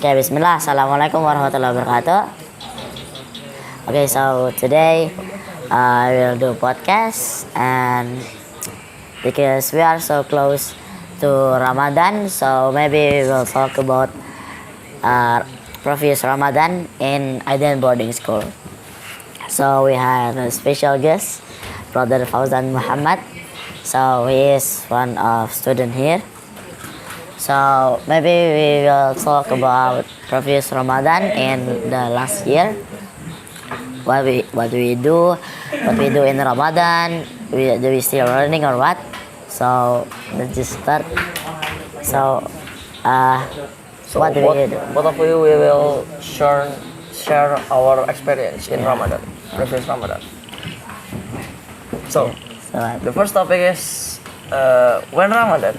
Okay, Bismillah. Assalamualaikum warahmatullahi wabarakatuh. Okay, so today I will do podcast, and because we are so close to Ramadan, so maybe we will talk about previous Ramadan in Aden boarding school. So we have a special guest, Brother Fauzan Muhammad. So he is one of student here. So maybe we will talk about previous Ramadan in the last year. What we do in Ramadan. Do we still learning or what? So let's just start. So So what do we do? both of you we will share our experience in Ramadan, previous Ramadan. So So what? the first topic is when Ramadan.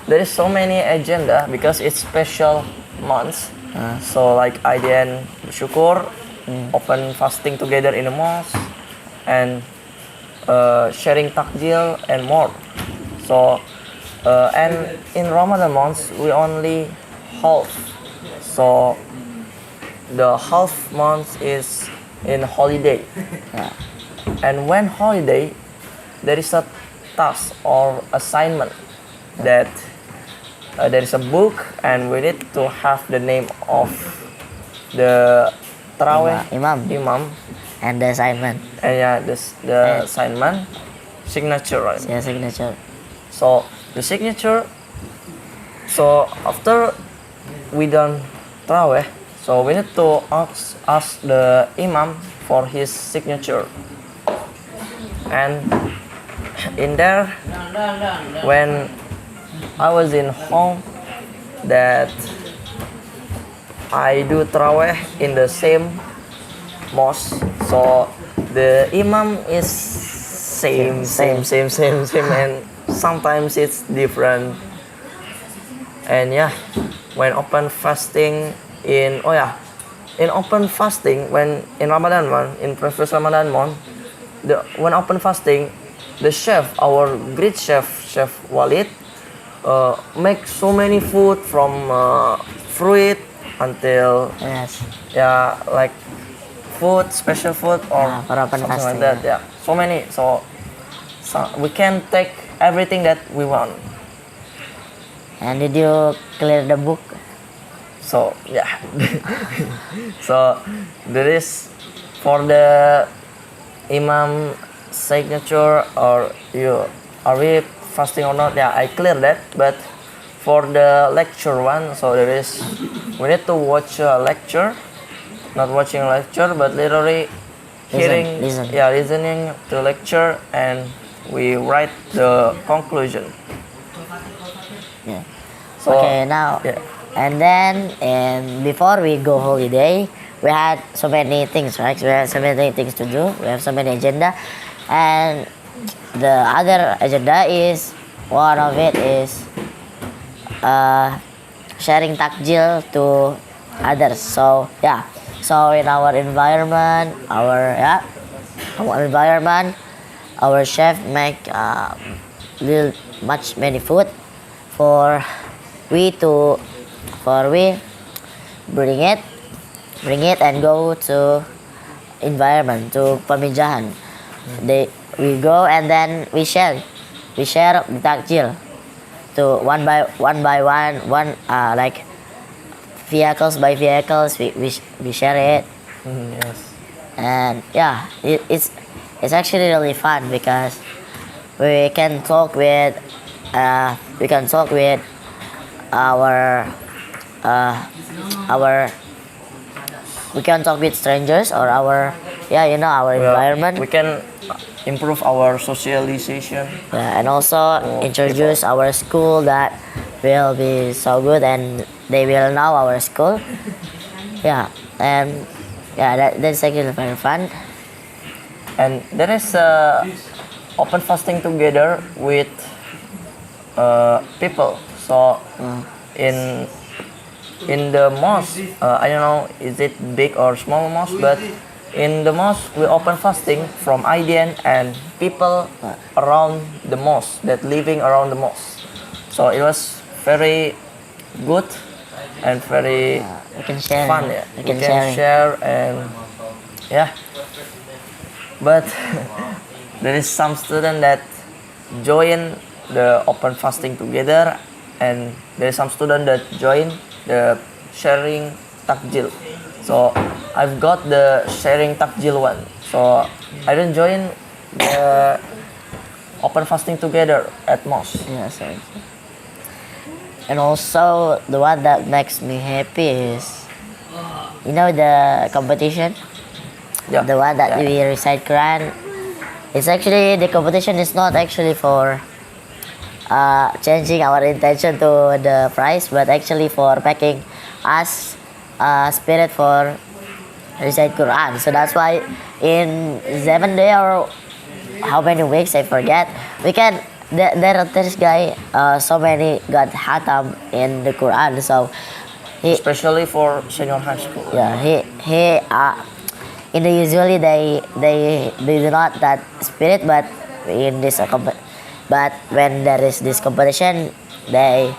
There is so many agenda because it's special months. So like Aiden bersyukur, open fasting together in the mosque, and sharing takjil and more. So and in Ramadan months we only half. So the half month is in holiday. Yeah. And when holiday, there is a task or assignment that there is a book and we need to have the name of the Taraweh Imam and the assignment. and yeah, the assignment signature, right? Yeah, signature. So the signature. So after we done Taraweh, so we need to ask the Imam for his signature. And in there, when I was in home, that I do Taraweh in the same mosque. So the Imam is same, and sometimes it's different. And yeah, when open fasting in open fasting when in Ramadan month, in previous Ramadan month, when open fasting, the chef, our great chef Walid, make so many food from fruit until Yes. like food, special food or For open something fasting, like that. Yeah, so many. So we can take everything that we want. And did you clear the book? So yeah, so there is for the Imam signature, or are we fasting or not? Yeah, I clear that. But for the lecture one, so we need to watch a lecture, not watching a lecture, but literally hearing, Listen. listening to lecture, and we write the conclusion. Yeah. So Okay, now yeah. and then before we go holiday, we had so many things, right? We had so many things to do. We have so many agenda, and the other agenda is one of it is sharing takjil to others. So yeah, so in our environment, our chef make many food for we bring it and go to environment, to pamijahan. We go and then we share the takjil to one by one, like vehicles by vehicles. We share it. Yes. And yeah, it's actually really fun because we can talk with our we can talk with strangers or our environment. We can improve our socialization. And also introduce our school, that will be so good, and they will know our school. That's actually very fun. And there is open fasting together with people. So in the mosque, I don't know is it big or small mosque, but in the mosque we open fasting from Aiden and people around the mosque that living around the mosque. So it was very good and very We can share. fun. Yeah, We we can can share. share and yeah. But there is some student that join the open fasting together, and there is some student that join the sharing takjil. So I've got the sharing takjil one. So I don't join the open fasting together at mosque. Yeah, sorry. And also the one that makes me happy is, you know, the competition, Yeah. the one that yeah. we recite Quran. It's actually, the competition is not actually for changing our intention to the prize, but actually for making us spirit for recite Quran. So that's why in 7 day or how many weeks I forget, we can there's guy so many got hatam in the Quran. So he Especially for senior high school. yeah he in the usually they do not that spirit, but in this but when there is this competition, they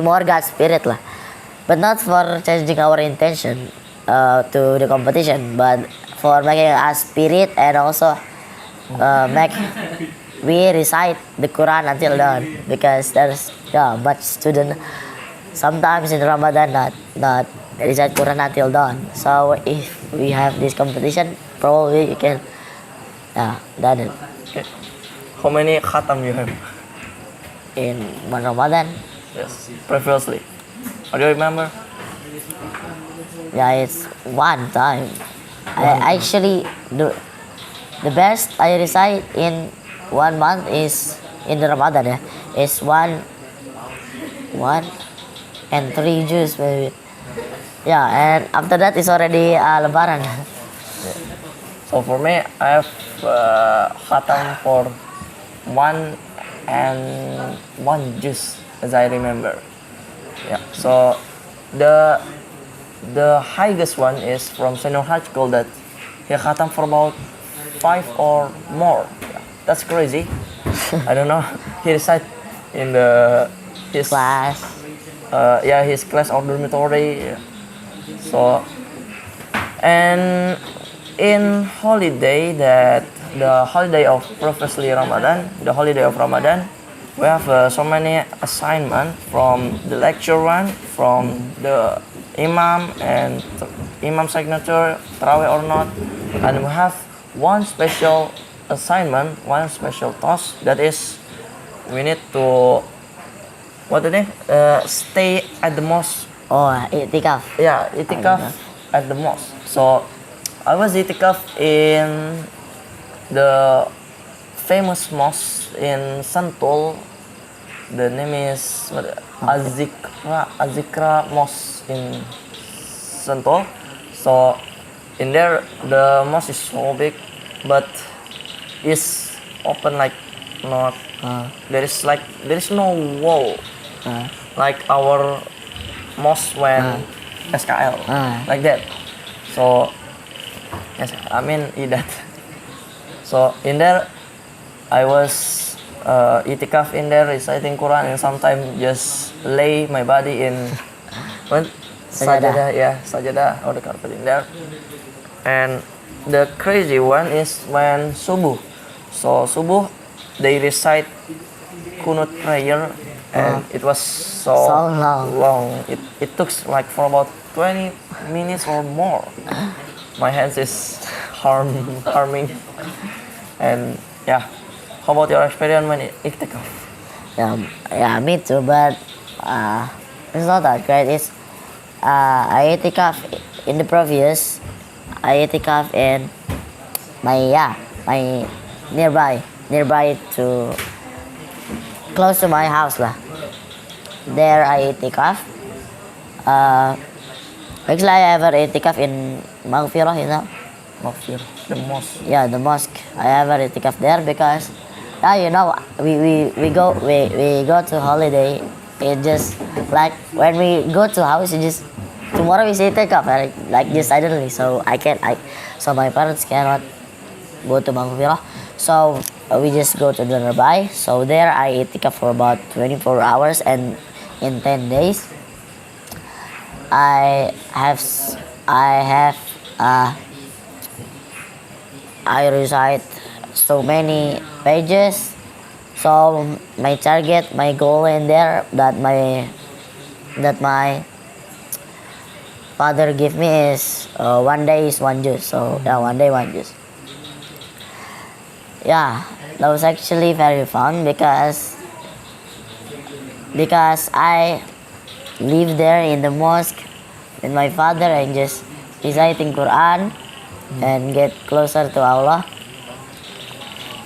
more got spirit lah, but not for changing our intention to the competition, but for making us spirit, and also make we recite the Quran until dawn, because there's much student sometimes in Ramadan not recite Quran until dawn. So if we have this competition, probably we can done it Okay. How many khatam you have? in one Ramadan. Yes. Previously. Do you remember? Yeah, it's one time. I actually the best I recite in 1 month is in the Ramadan. Yeah, is one and 3 juz maybe. Yeah, and after that is already Lebaran. So for me, I have khatam for 1 and 1 juice, as I remember. Yeah. So the highest one is from senior high school that he khatam for about 5 or more. Yeah, that's crazy. I don't know. He recite in his Class. his class or dormitory. Yeah. So and in holiday that the holiday of previously Ramadan, the holiday of Ramadan, we have so many assignment from the lecture one, from the imam and imam signature, tarawih or not, and we have one special assignment, one special task, that is we need to what the name stay at the mosque. Oh, itikaf. Yeah, itikaf at the mosque. So I was itikaf in the famous mosque in Sentul. The name is Azikra Mosque in Sentul. So in there the mosque is so big, but is open like not. There is no wall like our mosque when SKL like that. So yes, I mean that. So in there, I was itikaf in there reciting Quran, and sometimes just lay my body in what sajadah, sajadah or the carpet in there. And the crazy one is when subuh. So subuh, they recite kunut prayer, and it was so long. It took like for about 20 minutes or more. My hands is harming. And yeah, how about your experience when itikaf? Yeah, me too. But it's not that great. It's I itikaf in the previous. I itikaf in my nearby to close to my house lah. There I itikaf. Actually, I ever itikaf in Maghfirah, you know. Maghfirah, the mosque. Yeah, the mosque. I ever itikaf there because, you know, we go to holiday. It just like when we go to house, it just tomorrow we say itikaf like just suddenly. So so my parents cannot go to Maghfirah. So we just go to the nearby. So there I itikaf for about 24 hours, and in 10 days. I have s- I have I recite so many pages. So my target, my goal in there that my father give me is one day is one juice. So yeah, one day one juice. Yeah, that was actually very fun because I live there in the mosque with my father and just reciting Quran and get closer to Allah.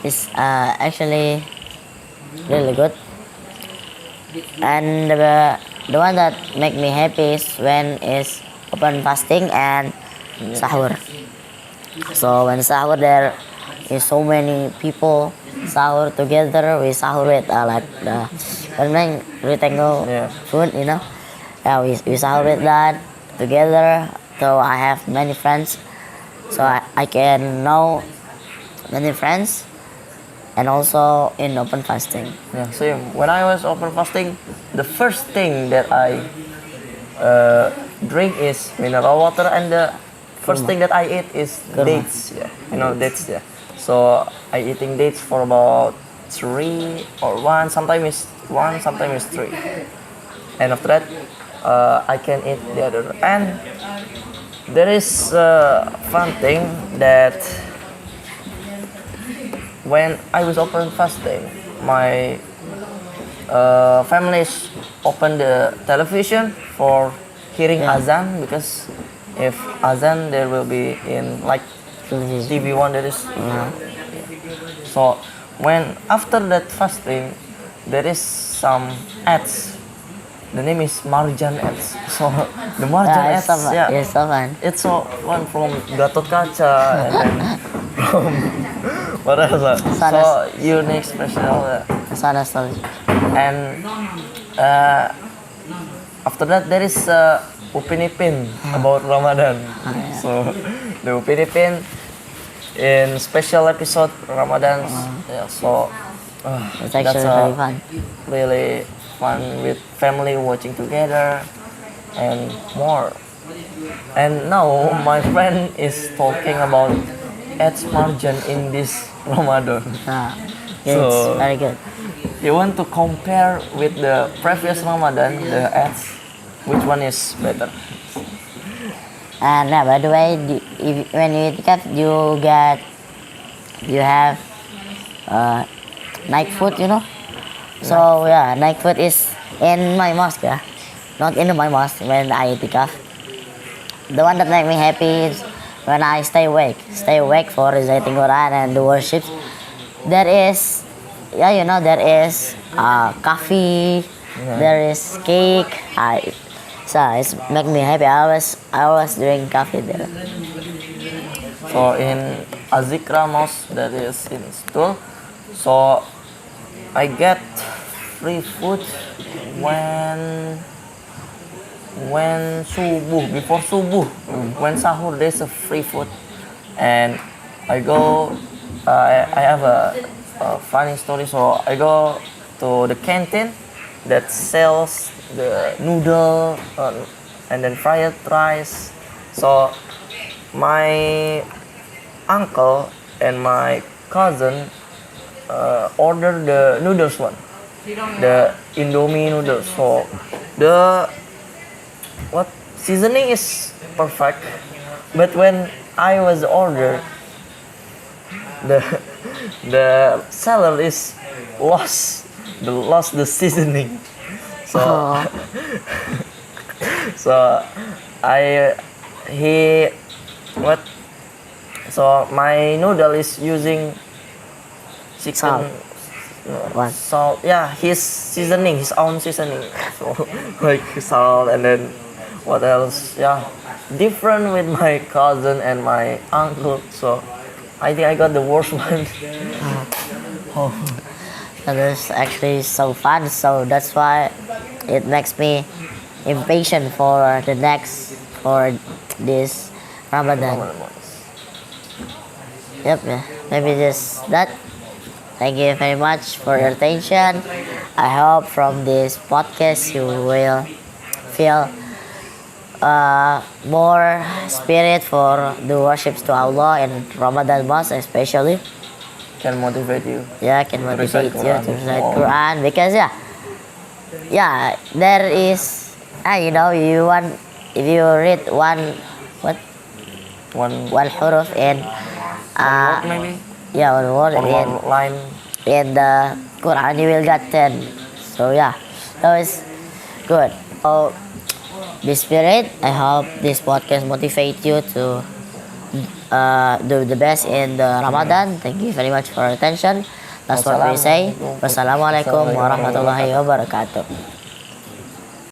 It's actually really good. And the one that make me happy is when is open fasting and sahur. So when sahur there is so many people sahur together. We sahur with like the rectangle Yeah. food, you know. Yeah, we sahur with that together. So I have many friends. So I can know many friends and also in open fasting. Yeah, same. When I was open fasting, the first thing that I drink is mineral water, and the first thing that I eat is dates. Yeah, dates. Yeah. So I eating dates for about 3 or 1. Sometimes it's 1, sometimes it's 3. And after that, I can eat the other. And there is a fun thing that when I was open fasting, my families open the television for hearing azan, because if azan there will be in like TV1 that is. So when after that fasting, there is some ads. The name is Marjan ads. So the Marjan Yeah, ads, it's so fun. it's so one from Gatot Kaca and then from what else? So unique special. So nostalgic. And after that there is Upin Ipin about Ramadan. So the Upin Ipin in special episode Ramadan. Yeah, so It's that's actually very fun. really fun with family watching together and more. And now my friend is talking about ads margin in this Ramadan. Yeah, So- it's very good. You want to compare with the previous Ramadan, the ads, which one is better? And yeah, by the way, when you eat cat, you have night food, you know. So yeah, night food is in my mosque, yeah, not in my mosque when I eat calf. The one that make me happy is when I stay awake for reciting Quran and the worship. There is, yeah, you know, there is coffee, there is cake. So it's make me happy. I always drink coffee there. So in Azikra Mosque that is in school, so I get free food when before subuh, when sahur there's a free food, and I go. I have a funny story. So I go to the canteen that sells the noodle and then fried rice. So my uncle and my cousin order the noodles one, the Indomie noodles. So the what seasoning is perfect, but when I was ordered, the the seller is lost the seasoning. So so I he what so my noodle is using chicken What? salt. Yeah, his seasoning, his own seasoning. So like salt, and then what else? Yeah, different with my cousin and my uncle. So I think I got the worst one. And it's actually so fun. So that's why it makes me impatient for for this Ramadan. Yep, yeah. Maybe just that. Thank you very much for your attention. I hope from this podcast you will feel more spirit for the worships to Allah in Ramadan month especially. Can motivate you. Yeah, can motivate recite you Quran. to recite Wow. Quran because yeah, there is, you know, you want, if you read what One huruf in word maybe yeah, one word or one line. in the Quran, you will get 10. So yeah, that was good. So be spirit. I hope this podcast motivate you to do the best in the Ramadan. Thank you very much for your attention. That's what we say. Wassalamualaikum warahmatullahi wabarakatuh.